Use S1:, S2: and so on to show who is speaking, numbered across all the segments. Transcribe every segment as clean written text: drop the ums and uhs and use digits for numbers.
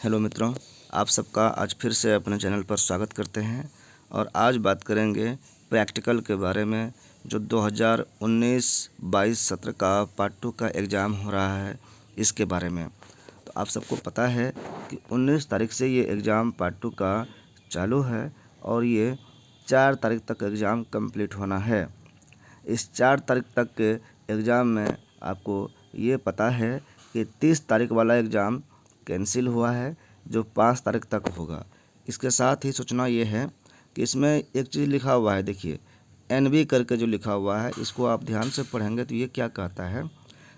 S1: Hello मित्रों, आप सबका आज फिर से अपने चैनल पर स्वागत करते हैं। और आज बात करेंगे प्रैक्टिकल के बारे में, जो 2019-22 सत्र का पार्ट 2 का एग्ज़ाम हो रहा है, इसके बारे में। तो आप सबको पता है कि 19 तारीख से ये एग्ज़ाम पार्ट 2 का चालू है और ये 4 तारीख तक एग्ज़ाम कंप्लीट होना है। इस 4 तारीख तक के एग्ज़ाम में आपको ये पता है कि 30 तारीख वाला एग्ज़ाम कैंसिल हुआ है, जो 5 तारीख तक होगा। इसके साथ ही सूचना ये है कि इसमें एक चीज़ लिखा हुआ है, देखिए NB करके जो लिखा हुआ है, इसको आप ध्यान से पढ़ेंगे तो ये क्या कहता है।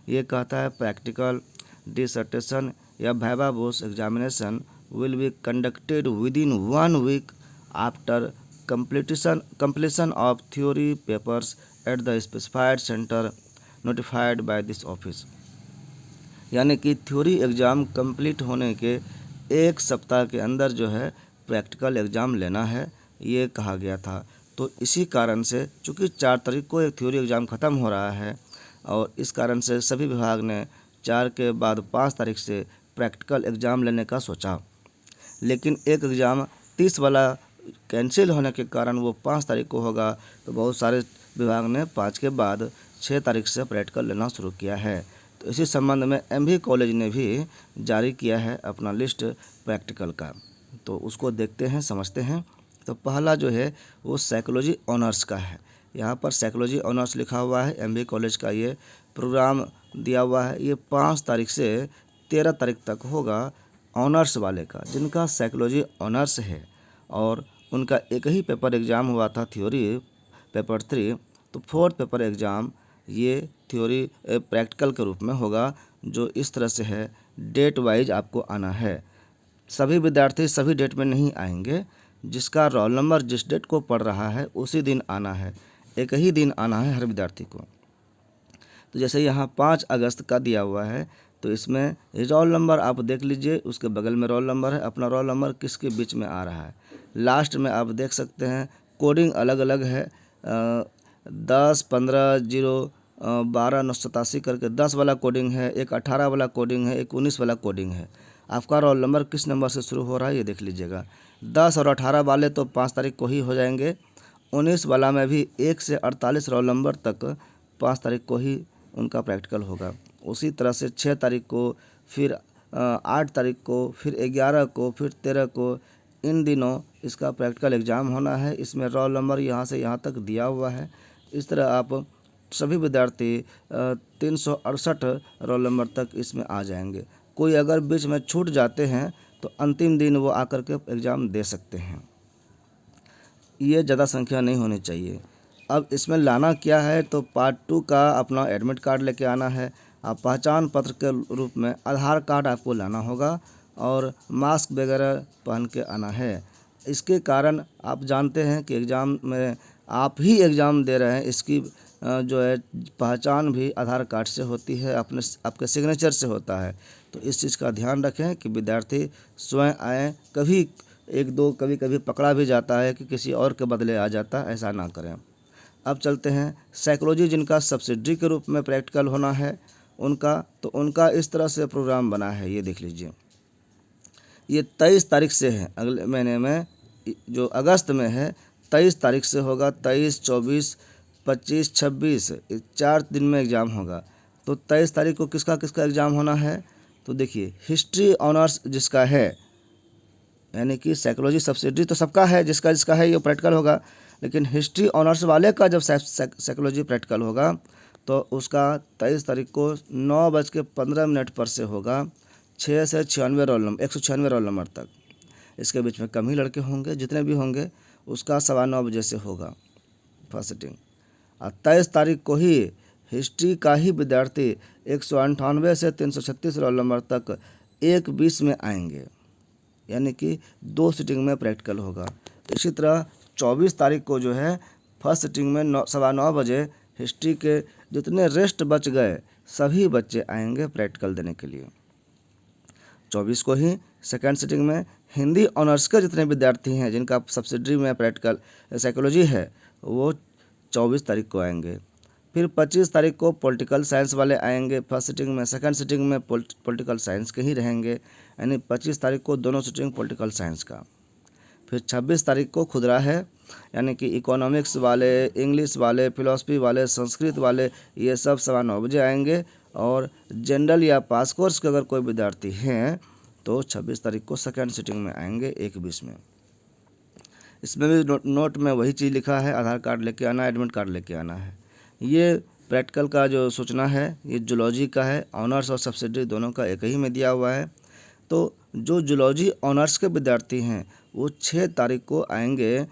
S1: ये कहता है प्रैक्टिकल डिसर्टेशन या viva voce examination will be conducted within 1 week after completion of theory papers at the specified center notified by this office। यानी कि थ्योरी एग्ज़ाम कंप्लीट होने के 1 सप्ताह के अंदर जो है प्रैक्टिकल एग्ज़ाम लेना है, ये कहा गया था। तो इसी कारण से चूँकि 4 तारीख को एक थ्योरी एग्ज़ाम ख़त्म हो रहा है और इस कारण से सभी विभाग ने 4 के बाद 5 तारीख से प्रैक्टिकल एग्ज़ाम लेने का सोचा। लेकिन एक एग्ज़ाम 30 वाला कैंसिल होने के कारण वो 5 तारीख को होगा, तो बहुत सारे विभाग ने 5 के बाद 6 तारीख से प्रैक्टिकल लेना शुरू किया है। तो इसी संबंध में MB कॉलेज ने भी जारी किया है अपना लिस्ट प्रैक्टिकल का, तो उसको देखते हैं, समझते हैं। तो पहला जो है वो साइकोलॉजी ऑनर्स का है। यहाँ पर साइकोलॉजी ऑनर्स लिखा हुआ है, MB कॉलेज का ये प्रोग्राम दिया हुआ है। ये 5 तारीख से 13 तारीख तक होगा ऑनर्स वाले का, जिनका साइकोलॉजी ऑनर्स है और उनका एक ही पेपर एग्ज़ाम हुआ था थ्योरी पेपर 3। तो 4th पेपर एग्ज़ाम ये थ्योरी प्रैक्टिकल के रूप में होगा, जो इस तरह से है। डेट वाइज आपको आना है। सभी विद्यार्थी सभी डेट में नहीं आएंगे, जिसका रोल नंबर जिस डेट को पढ़ रहा है उसी दिन आना है, एक ही दिन आना है हर विद्यार्थी को। तो जैसे यहाँ 5 अगस्त का दिया हुआ है, तो इसमें रोल नंबर आप देख लीजिए, उसके बगल में रोल नंबर है, अपना रोल नंबर किसके बीच में आ रहा है। लास्ट में आप देख सकते हैं कोडिंग अलग अलग है, 10 15 0 12 987 करके 10 वाला कोडिंग है, एक 18 वाला कोडिंग है, एक 19 वाला कोडिंग है। आपका रोल नंबर किस नंबर से शुरू हो रहा है ये देख लीजिएगा। 10 और 18 वाले तो 5 तारीख को ही हो जाएंगे। 19 वाला में भी 1 से 48 रोल नंबर तक 5 तारीख को ही उनका प्रैक्टिकल होगा। उसी तरह से 6 तारीख को, फिर 8 तारीख को, फिर 11 को, फिर 13 को, इन दिनों इसका प्रैक्टिकल एग्ज़ाम होना है। इसमें रोल नंबर यहाँ से यहाँ तक दिया हुआ है। इस तरह आप सभी विद्यार्थी 368 रोल नंबर तक इसमें आ जाएंगे। कोई अगर बीच में छूट जाते हैं तो अंतिम दिन वो आकर के एग्ज़ाम दे सकते हैं। ये ज़्यादा संख्या नहीं होनी चाहिए। अब इसमें लाना क्या है, तो पार्ट 2 का अपना एडमिट कार्ड लेके आना है। आप पहचान पत्र के रूप में आधार कार्ड आपको लाना होगा और मास्क वगैरह पहन के आना है। इसके कारण आप जानते हैं कि एग्ज़ाम में आप ही एग्ज़ाम दे रहे हैं, इसकी जो है पहचान भी आधार कार्ड से होती है, आपके सिग्नेचर से होता है। तो इस चीज़ का ध्यान रखें कि विद्यार्थी स्वयं आएँ। कभी एक दो कभी पकड़ा भी जाता है कि किसी और के बदले आ जाता है, ऐसा ना करें। अब चलते हैं साइकोलॉजी, जिनका सब्सिडरी के रूप में प्रैक्टिकल होना है तो उनका इस तरह से प्रोग्राम बना है, ये देख लीजिए। ये 23 तारीख से है, अगले महीने में जो अगस्त में है 23 तारीख से होगा। 23, 24, 25, 26 4 दिन में एग्ज़ाम होगा। तो 23 तारीख को किसका किसका एग्ज़ाम होना है, तो देखिए हिस्ट्री ऑनर्स जिसका है, यानी कि साइकोलॉजी सब्सिडरी तो सबका है, जिसका जिसका है ये प्रैक्टिकल होगा। लेकिन हिस्ट्री ऑनर्स वाले का जब साइकोलॉजी प्रैक्टिकल होगा तो उसका 23 तारीख को 9:15 पर से होगा। 6 से 96 रोल नंबर, 196 रोल नंबर तक। इसके बीच में कम ही लड़के होंगे, जितने भी होंगे उसका 9:15 बजे से होगा फर्स्ट सिटिंग। और 23 तारीख को ही हिस्ट्री का ही विद्यार्थी 198 से 336 रोल नंबर तक 1:20 में आएंगे, यानी कि 2 सिटिंग में प्रैक्टिकल होगा। इसी तरह 24 तारीख को जो है फर्स्ट सिटिंग में 9:15 बजे हिस्ट्री के जितने रेस्ट बच गए सभी बच्चे आएंगे प्रैक्टिकल देने के लिए। 24 को ही सेकेंड सिटिंग में हिंदी ऑनर्स के जितने विद्यार्थी हैं जिनका सब्सिडरी में प्रैक्टिकल साइकोलॉजी है, वो 24 तारीख को आएंगे। फिर 25 तारीख को पॉलिटिकल साइंस वाले आएंगे फर्स्ट सिटिंग में। सेकंड सिटिंग में पॉलिटिकल साइंस के ही रहेंगे। यानी 25 तारीख को दोनों सिटिंग पॉलिटिकल साइंस का। फिर 26 तारीख को खुदरा है, यानी कि इकोनॉमिक्स वाले, इंग्लिश वाले, फिलॉसफी वाले, संस्कृत वाले, ये सब 9:15 बजे आएंगे। और जनरल या पास कोर्स के अगर कोई विद्यार्थी हैं तो 26 तारीख को सेकेंड सिटिंग में आएंगे 1:20 में। इसमें भी नोट में वही चीज़ लिखा है, आधार कार्ड लेके आना, एडमिट कार्ड लेके आना है। ये प्रैक्टिकल का जो सूचना है ये जूलॉजी का है, ऑनर्स और सब्सिडरी दोनों का एक ही में दिया हुआ है। तो जो जूलॉजी ऑनर्स के विद्यार्थी हैं वो 6 तारीख को आएंगे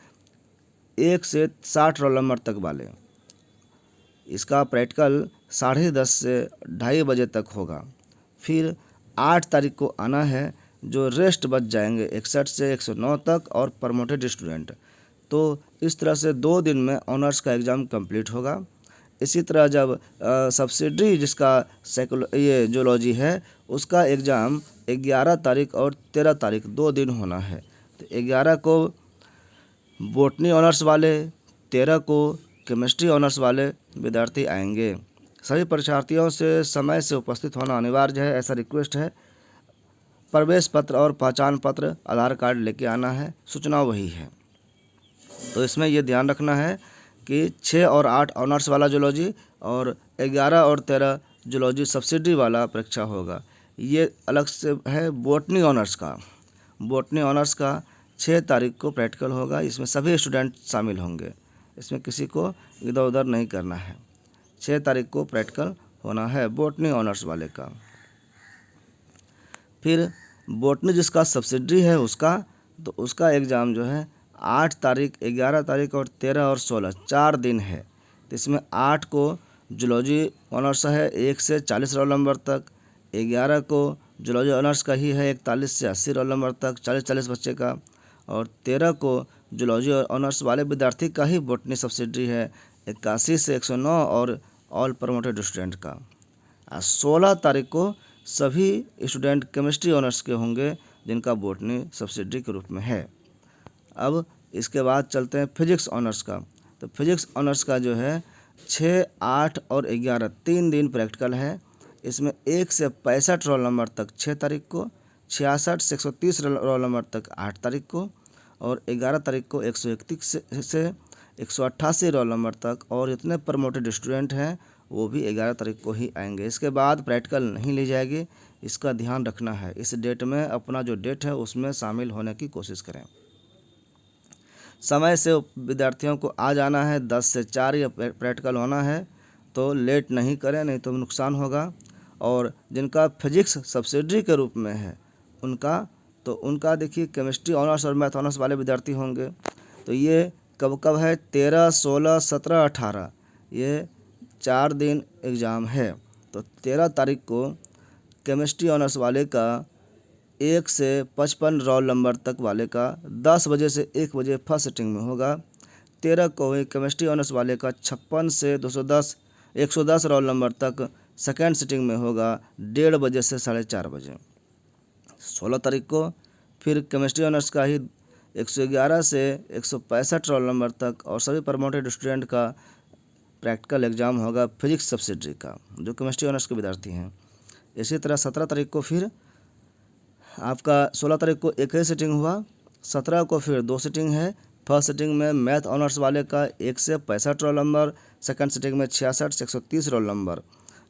S1: 1 से 60 रोल नंबर तक वाले। इसका प्रैक्टिकल 10:30 से 2:30 बजे तक होगा। फिर 8 तारीख को आना है जो रेस्ट बच जाएंगे 61 से 109 तक और प्रमोटेड स्टूडेंट। तो इस तरह से 2 दिन में ऑनर्स का एग्ज़ाम कंप्लीट होगा। इसी तरह जब सब्सिडरी जिसका ये जूलॉजी है उसका एग्ज़ाम 11 तारीख और 13 तारीख 2 दिन होना है। तो 11 को बॉटनी ऑनर्स वाले, 13 को केमिस्ट्री ऑनर्स वाले विद्यार्थी आएंगे। सभी परीक्षार्थियों से समय से उपस्थित होना अनिवार्य है, ऐसा रिक्वेस्ट है। प्रवेश पत्र और पहचान पत्र, आधार कार्ड लेके आना है, सूचना वही है। तो इसमें ये ध्यान रखना है कि 6 और 8 ऑनर्स वाला जूलॉजी और 11 और 13 जूलॉजी सब्सिडी वाला परीक्षा होगा। ये अलग से है बॉटनी ऑनर्स का। बॉटनी ऑनर्स का 6 तारीख को प्रैक्टिकल होगा, इसमें सभी स्टूडेंट शामिल होंगे, इसमें किसी को इधर उधर नहीं करना है। 6 तारीख को प्रैक्टिकल होना है बॉटनी ऑनर्स वाले का। फिर बॉटनी जिसका सब्सिडरी है उसका, तो उसका एग्ज़ाम जो है 8 तारीख, 11 तारीख और 13 और 16 4 दिन है। तो इसमें 8 को जूलॉजी ऑनर्स है 1 से 40 रोल नंबर तक, 11 को जूलॉजी ऑनर्स का ही है 41 से 80 रोल नंबर तक 40-40 बच्चे का, और 13 को जूलॉजी ऑनर्स वाले विद्यार्थी का ही बॉटनी सब्सिडरी है 81 से 109 और ऑल प्रमोटेड स्टूडेंट का। 16 तारीख को सभी स्टूडेंट केमिस्ट्री ऑनर्स के होंगे जिनका बॉटनी सब्सिडरी के रूप में है। अब इसके बाद चलते हैं फिजिक्स ऑनर्स का। तो फिजिक्स ऑनर्स का जो है 6, 8 और 11 3 दिन प्रैक्टिकल है। इसमें 1 से 65 रोल नंबर तक 6 तारीख को, 66 से 130 रोल नंबर तक 8 तारीख को, और 11 तारीख को 131 से 188 रोल नंबर तक, और इतने प्रमोटेड स्टूडेंट हैं वो भी 11 तारीख को ही आएंगे। इसके बाद प्रैक्टिकल नहीं ली जाएगी, इसका ध्यान रखना है। इस डेट में अपना जो डेट है उसमें शामिल होने की कोशिश करें। समय से विद्यार्थियों को आ जाना है, 10 से 4 या प्रैक्टिकल होना है, तो लेट नहीं करें, नहीं तो नुकसान होगा। और जिनका फिजिक्स सब्सिडरी के रूप में है उनका देखिए केमिस्ट्री ऑनर्स और मैथ ऑनर्स वाले विद्यार्थी होंगे। तो ये कब कब है 13, 16, 17, 18 ये 4 दिन एग्ज़ाम है। तो 13 तारीख को केमिस्ट्री ऑनर्स वाले का 1 से 55 रोल नंबर तक वाले का 10 बजे से 1 बजे फर्स्ट सिटिंग में होगा। 13 को केमिस्ट्री ऑनर्स वाले का 56 से 110 रोल नंबर तक सेकेंड सिटिंग में होगा 1:30 बजे से 4:30 बजे। 16 तारीख को फिर केमिस्ट्री ऑनर्स का ही 111 से 165 रोल नंबर तक और सभी प्रमोटेड स्टूडेंट का प्रैक्टिकल एग्ज़ाम होगा फिजिक्स सब्सिडरी का, जो केमिस्ट्री ऑनर्स के विद्यार्थी हैं। इसी तरह 17 तारीख को फिर आपका 16 तारीख को एक ही सिटिंग हुआ, 17 को फिर 2 सिटिंग है। फर्स्ट सिटिंग में मैथ ऑनर्स वाले का 1 से 65 रोल नंबर, सेकंड सिटिंग में 66 से 130 रोल नंबर।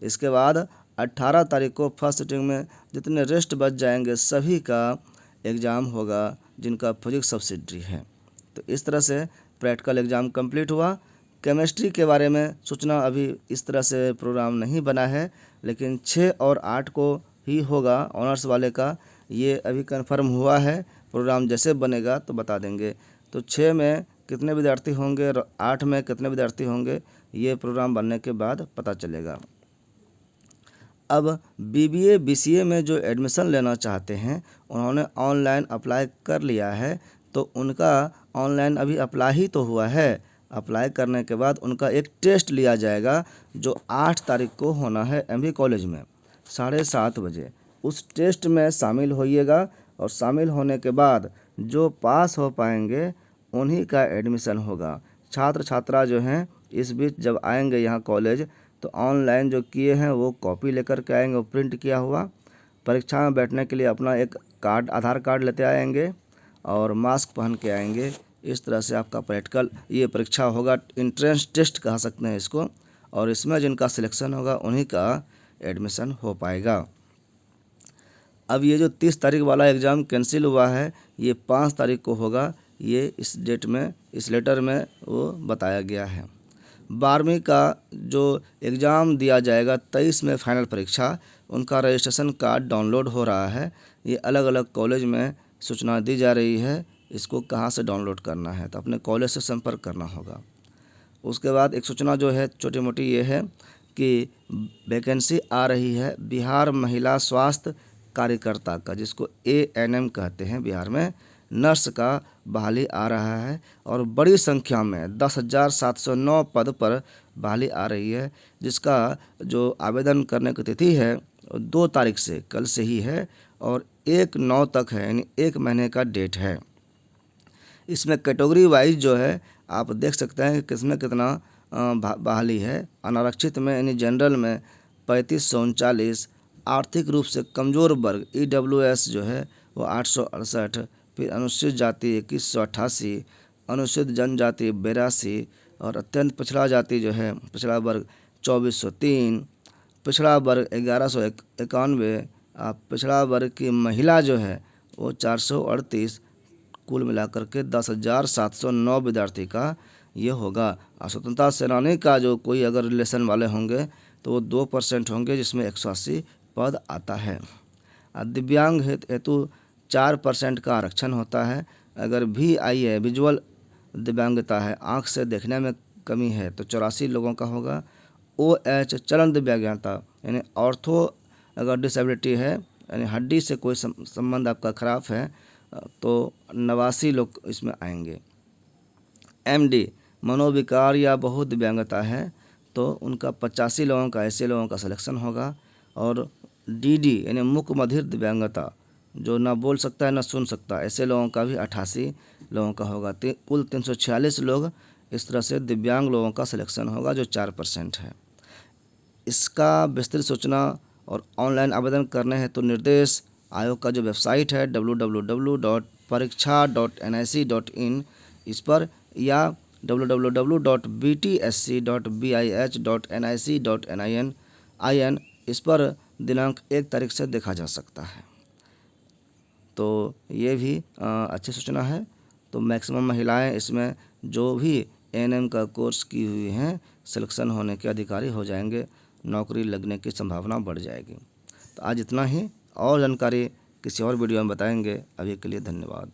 S1: इसके बाद 18 तारीख को फर्स्ट सिटिंग में जितने रेस्ट बच जाएंगे सभी का एग्ज़ाम होगा जिनका फिजिक्स सब्सिडरी है। तो इस तरह से प्रैक्टिकल एग्ज़ाम कंप्लीट हुआ। केमिस्ट्री के बारे में सूचना अभी इस तरह से प्रोग्राम नहीं बना है, लेकिन 6 और 8 को ही होगा ऑनर्स वाले का, ये अभी कंफर्म हुआ है। प्रोग्राम जैसे बनेगा तो बता देंगे। तो 6 में कितने विद्यार्थी होंगे और 8 में कितने विद्यार्थी होंगे ये प्रोग्राम बनने के बाद पता चलेगा। अब BBA BCA में जो एडमिशन लेना चाहते हैं उन्होंने ऑनलाइन अप्लाई कर लिया है, तो उनका ऑनलाइन अभी अप्लाई ही तो हुआ है। अप्लाई करने के बाद उनका एक टेस्ट लिया जाएगा जो 8 तारीख को होना है MV कॉलेज में 7:30 बजे। उस टेस्ट में शामिल होइएगा और शामिल होने के बाद जो पास हो पाएंगे उन्हीं का एडमिशन होगा। छात्र छात्रा जो हैं इस बीच जब आएंगे यहाँ कॉलेज तो ऑनलाइन जो किए हैं वो कॉपी लेकर के आएंगे, वो प्रिंट किया हुआ, परीक्षा में बैठने के लिए अपना एक कार्ड, आधार कार्ड लेते आएंगे और मास्क पहन के आएंगे। इस तरह से आपका प्रैक्टिकल ये परीक्षा होगा, एंट्रेंस टेस्ट कह सकते हैं इसको, और इसमें जिनका सिलेक्शन होगा उन्हीं का एडमिशन हो पाएगा। अब ये जो 30 तारीख वाला एग्ज़ाम कैंसिल हुआ है, ये 5 तारीख को होगा, ये इस डेट में, इस लेटर में वो बताया गया है। 12वीं का जो एग्ज़ाम दिया जाएगा 23 में फाइनल परीक्षा, उनका रजिस्ट्रेशन कार्ड डाउनलोड हो रहा है। ये अलग अलग कॉलेज में सूचना दी जा रही है, इसको कहाँ से डाउनलोड करना है, तो अपने कॉलेज से संपर्क करना होगा। उसके बाद एक सूचना जो है छोटी मोटी ये है कि वैकेंसी आ रही है बिहार महिला स्वास्थ्य कार्यकर्ता का, जिसको ANM कहते हैं बिहार में, नर्स का बहाली आ रहा है और बड़ी संख्या में 10,709 पद पर बहाली आ रही है, जिसका जो आवेदन करने की तिथि है 2 तारीख से, कल से ही है, और 1/9 तक है, यानी 1 महीने का डेट है। इसमें कैटेगरी वाइज जो है आप देख सकते हैं कि किसमें कितना बहाली है। अनारक्षित में यानी जनरल में 3539, आर्थिक रूप से कमज़ोर वर्ग EWS जो है वो 868, फिर अनुसूचित जाति 2188, अनुसूचित जनजाति 82, और अत्यंत पिछड़ा जाति जो है, पिछड़ा वर्ग 2403, पिछड़ा वर्ग 1191, पिछड़ा वर्ग की महिला जो है वो 438, कुल मिलाकर के 10,709 विद्यार्थी का ये होगा। और स्वतंत्रता सेनानी का जो कोई अगर रिलेशन वाले होंगे तो वो 2% होंगे, जिसमें 180 पद आता है। दिव्यांग हेतु 4% का आरक्षण होता है। अगर VI है, विजुअल दिव्यांगता है, आँख से देखने में कमी है, तो 84 लोगों का होगा। OH चलन दिव्यांगता यानी ऑर्थो अगर डिसेबिलिटी है, यानी हड्डी से कोई संबंध आपका खराब है, तो 89 लोग इसमें आएंगे। MD मनोविकार या बहुत दिव्यांगता है, तो उनका 85 लोगों का, ऐसे लोगों का सिलेक्शन होगा। और DD यानी मूक बधिर दिव्यांगता, जो ना बोल सकता है ना सुन सकता, ऐसे लोगों का भी 88 लोगों का होगा। कुल 346 लोग इस तरह से दिव्यांग लोगों का सिलेक्शन होगा, जो 4% है। इसका विस्तृत सूचना और ऑनलाइन आवेदन करने हैं तो निर्देश आयोग का जो वेबसाइट है www.pariksha.nic.in, इस पर, या www.btsc.bih.nic.in, इस पर दिनांक 1 तारीख से देखा जा सकता है। तो ये भी अच्छी सूचना है। तो मैक्सिमम महिलाएं इसमें जो भी ANM का कोर्स की हुई हैं, सिलेक्शन होने के अधिकारी हो जाएंगे, नौकरी लगने की संभावना बढ़ जाएगी। तो आज इतना ही, और जानकारी किसी और वीडियो में बताएंगे। अभी के लिए धन्यवाद।